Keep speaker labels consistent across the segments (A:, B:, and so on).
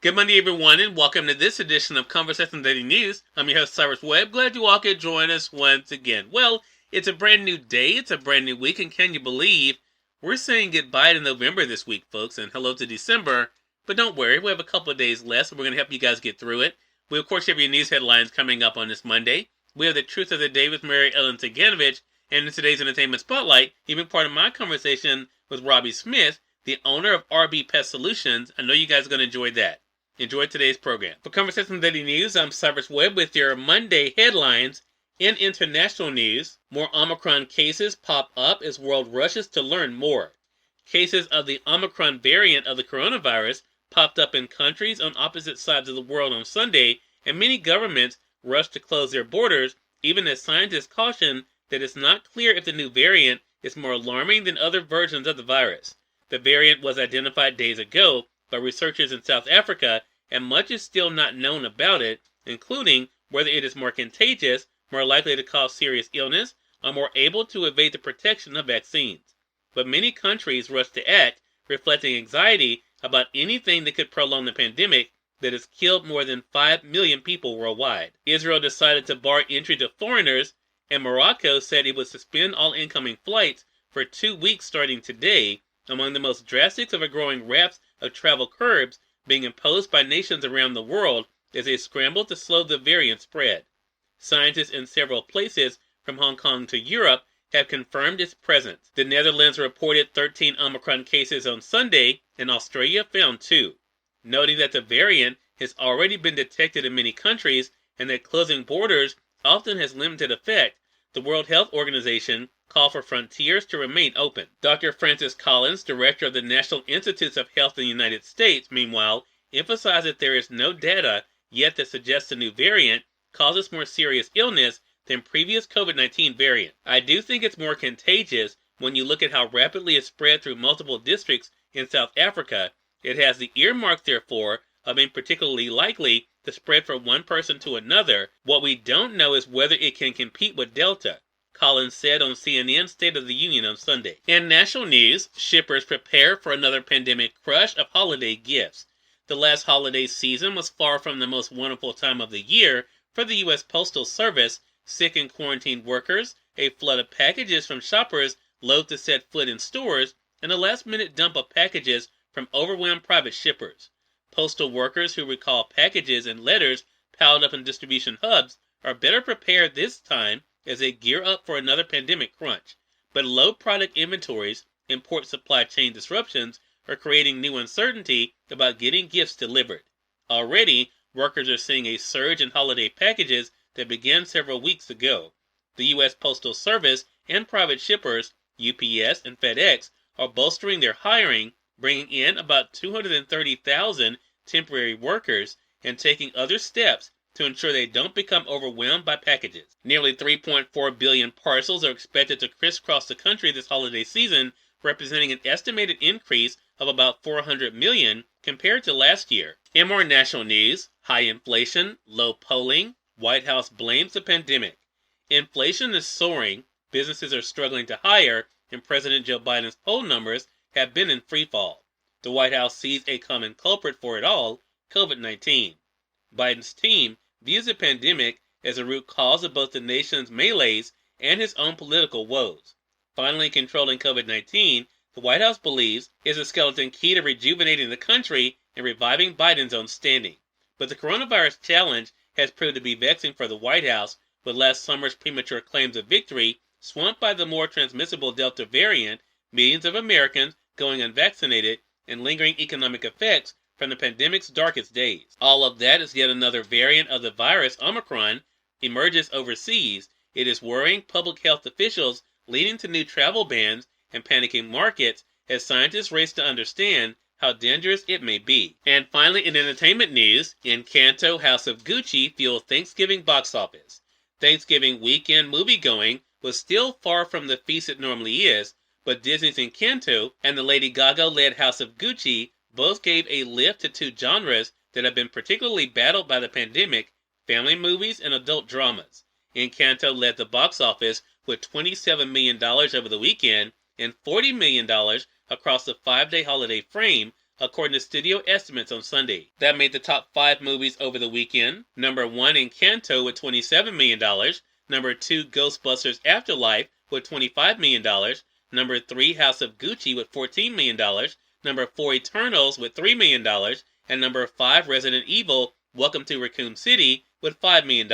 A: Good Monday, everyone, and welcome to this edition of Conversation Daily News. I'm your host, Cyrus Webb. Glad you all could join us once again. Well, it's a brand new day, it's a brand new week, and can you believe we're saying goodbye to November this week, folks, and hello to December. But don't worry, we have a couple of days left, and we're going to help you guys get through it. We, of course, have your news headlines coming up on this Monday. We have the Truth of the Day with Mary Ellen Ciganovich, and in today's Entertainment Spotlight, you've been part of my conversation with Robbie Smith, the owner of RB Pest Solutions. I know you guys are going to enjoy that. Enjoy today's program. For Conversation Daily News, I'm Cyrus Webb with your Monday headlines. In international news, more Omicron cases pop up as world rushes to learn more. Cases of the Omicron variant of the coronavirus popped up in countries on opposite sides of the world on Sunday, and many governments rushed to close their borders, even as scientists caution that it's not clear if the new variant is more alarming than other versions of the virus. The variant was identified days ago by researchers in South Africa, and much is still not known about it, including whether it is more contagious, more likely to cause serious illness, or more able to evade the protection of vaccines. But many countries rush to act, reflecting anxiety about anything that could prolong the pandemic that has killed more than 5 million people worldwide. Israel decided to bar entry to foreigners, and Morocco said it would suspend all incoming flights for 2 weeks starting today, among the most drastic of a growing raft of travel curbs being imposed by nations around the world as they scramble to slow the variant spread. Scientists in several places, from Hong Kong to Europe, have confirmed its presence. The Netherlands reported 13 Omicron cases on Sunday, and Australia found 2. Noting that the variant has already been detected in many countries and that closing borders often has limited effect, the World Health Organization called for frontiers to remain open. Dr. Francis Collins, director of the National Institutes of Health in the United States, meanwhile, emphasized that there is no data yet that suggests the new variant causes more serious illness than previous COVID-19 variants. I do think it's more contagious when you look at how rapidly it spread through multiple districts in South Africa. It has the earmark, therefore, of being particularly likely to spread from one person to another. What we don't know is whether it can compete with Delta, Collins said on CNN's State of the Union on Sunday. In national news, shippers prepare for another pandemic crush of holiday gifts. The last holiday season was far from the most wonderful time of the year for the U.S. Postal Service, sick and quarantined workers, a flood of packages from shoppers loath to set foot in stores, and a last-minute dump of packages from overwhelmed private shippers. Postal workers who recall packages and letters piled up in distribution hubs are better prepared this time as they gear up for another pandemic crunch. But low product inventories and port supply chain disruptions are creating new uncertainty about getting gifts delivered. Already, workers are seeing a surge in holiday packages that began several weeks ago. The U.S. Postal Service and private shippers, UPS and FedEx, are bolstering their hiring, bringing in about 230,000 temporary workers and taking other steps to ensure they don't become overwhelmed by packages. Nearly 3.4 billion parcels are expected to crisscross the country this holiday season, representing an estimated increase of about 400 million compared to last year. In more national news, high inflation, low polling, White House blames the pandemic. Inflation is soaring, businesses are struggling to hire, and President Joe Biden's poll numbers have been in freefall. The White House sees a common culprit for it all, COVID-19. Biden's team views the pandemic as a root cause of both the nation's melees and his own political woes. Finally controlling COVID-19, the White House believes, is a skeleton key to rejuvenating the country and reviving Biden's own standing. But the coronavirus challenge has proved to be vexing for the White House, with last summer's premature claims of victory swamped by the more transmissible Delta variant, millions of Americans going unvaccinated, and lingering economic effects from the pandemic's darkest days. All of that is yet another variant of the virus, Omicron, emerges overseas. It is worrying public health officials, leading to new travel bans and panicking markets as scientists race to understand how dangerous it may be. And finally, in entertainment news, Encanto House of Gucci fueled Thanksgiving box office. Thanksgiving weekend moviegoing was still far from the feast it normally is, but Disney's Encanto and the Lady Gaga-led House of Gucci both gave a lift to two genres that have been particularly battled by the pandemic, family movies and adult dramas. Encanto led the box office with $27 million over the weekend and $40 million across the 5-day holiday frame, according to studio estimates on Sunday. That made the top 5 movies over the weekend. Number 1, Encanto with $27 million. Number 2, Ghostbusters Afterlife with $25 million. Number 3, House of Gucci with $14 million. Number 4, Eternals with $3 million. And number 5, Resident Evil, Welcome to Raccoon City with $5 million.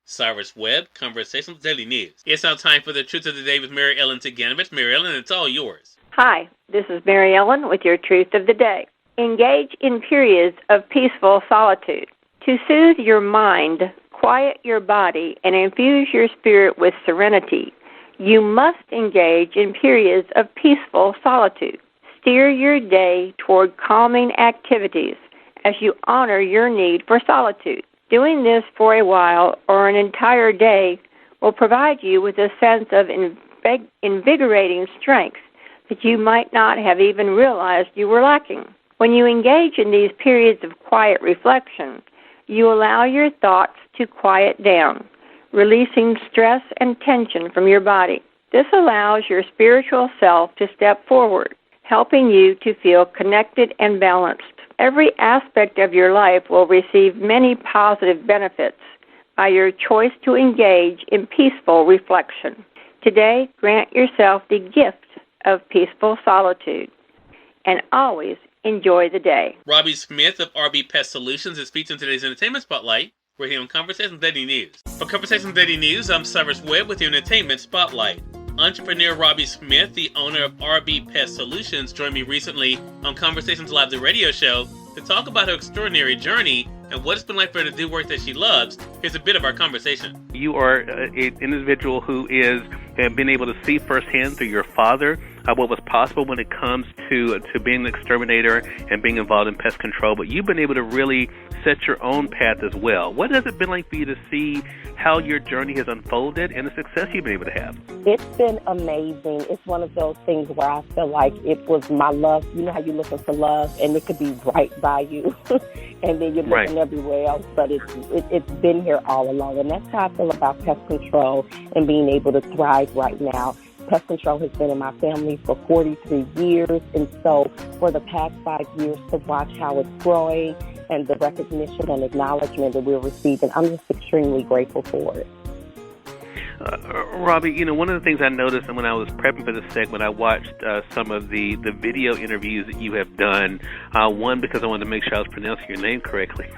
A: Cyrus Webb, Conversations Daily News. It's now time for the Truth of the Day with Mary Ellen Ciganovich. Mary Ellen, it's all yours.
B: Hi, this is Mary Ellen with your Truth of the Day. Engage in periods of peaceful solitude. To soothe your mind, quiet your body, and infuse your spirit with serenity, you must engage in periods of peaceful solitude. Steer your day toward calming activities as you honor your need for solitude. Doing this for a while or an entire day will provide you with a sense of invigorating strength that you might not have even realized you were lacking. When you engage in these periods of quiet reflection, you allow your thoughts to quiet down, releasing stress and tension from your body. This allows your spiritual self to step forward, helping you to feel connected and balanced. Every aspect of your life will receive many positive benefits by your choice to engage in peaceful reflection. Today, grant yourself the gift of peaceful solitude and always enjoy the day.
A: Robbie Smith of RB Pest Solutions is featured in today's Entertainment Spotlight. We're here on Conversations Daily News. For Conversations Daily News, I'm Cyrus Webb with your Entertainment Spotlight. Entrepreneur Robbie Smith, the owner of RB Pest Solutions, joined me recently on Conversations Live, the radio show, to talk about her extraordinary journey and what it's been like for her to do work that she loves. Here's a bit of our conversation.
C: You are an individual who is been able to see firsthand through your father what was possible when it comes to being an exterminator and being involved in pest control, but you've been able to really set your own path as well. What has it been like for you to see how your journey has unfolded and the success you've been able to have?
D: It's been amazing. It's one of those things where I feel like it was my love. You know how you're looking for love and it could be right by you and then you're looking everywhere else, but it's been here all along. And that's how I feel about pest control and being able to thrive right now. Pest control has been in my family for 43 years, and so for the past 5 years to watch how it's growing and the recognition and acknowledgement that we're receiving, I'm just extremely grateful for it.
C: Robbie, you know, one of the things I noticed when I was prepping for this segment, I watched some of the video interviews that you have done. One, because I wanted to make sure I was pronouncing your name correctly,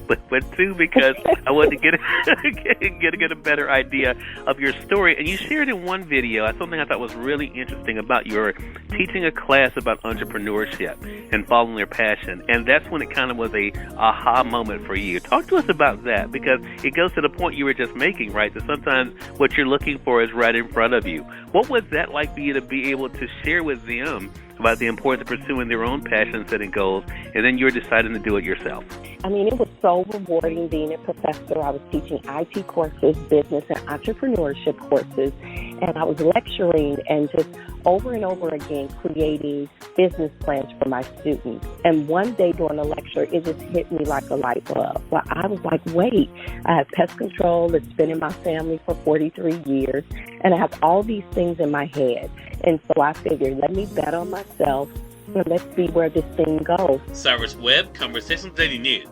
C: but two, because I wanted to get a better idea of your story. And you shared in one video something I thought was really interesting about your teaching a class about entrepreneurship and following their passion. And that's when it kind of was a aha moment for you. Talk to us about that, because it goes to the point you were just making, right? That sometimes what you're looking for is right in front of you. What was that like for you to be able to share with them about the importance of pursuing their own passion setting goals, and then you're deciding to do it yourself?
D: I mean, it was so rewarding being a professor. I was teaching IT courses, business and entrepreneurship courses, and I was lecturing and just over and over again creating business plans for my students. And one day during a lecture, it just hit me like a light bulb. Well, I was like, wait, I have pest control. It's been in my family for 43 years, and I have all these things in my head. And so I figured, let me bet on myself, and let's see where this thing goes.
A: Cyrus Webb, Conversations Daily News.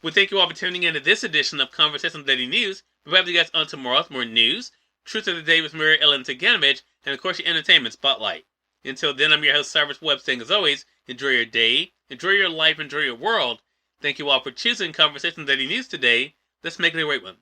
A: We thank you all for tuning in to this edition of Conversations Daily News. We'll have you guys on tomorrow with more news, Truth of the Day with Mary Ellen Ciganovich, and of course your Entertainment Spotlight. Until then, I'm your host, Cyrus Webb, saying as always, enjoy your day, enjoy your life, enjoy your world. Thank you all for choosing Conversations Daily News today. Let's make it a great one.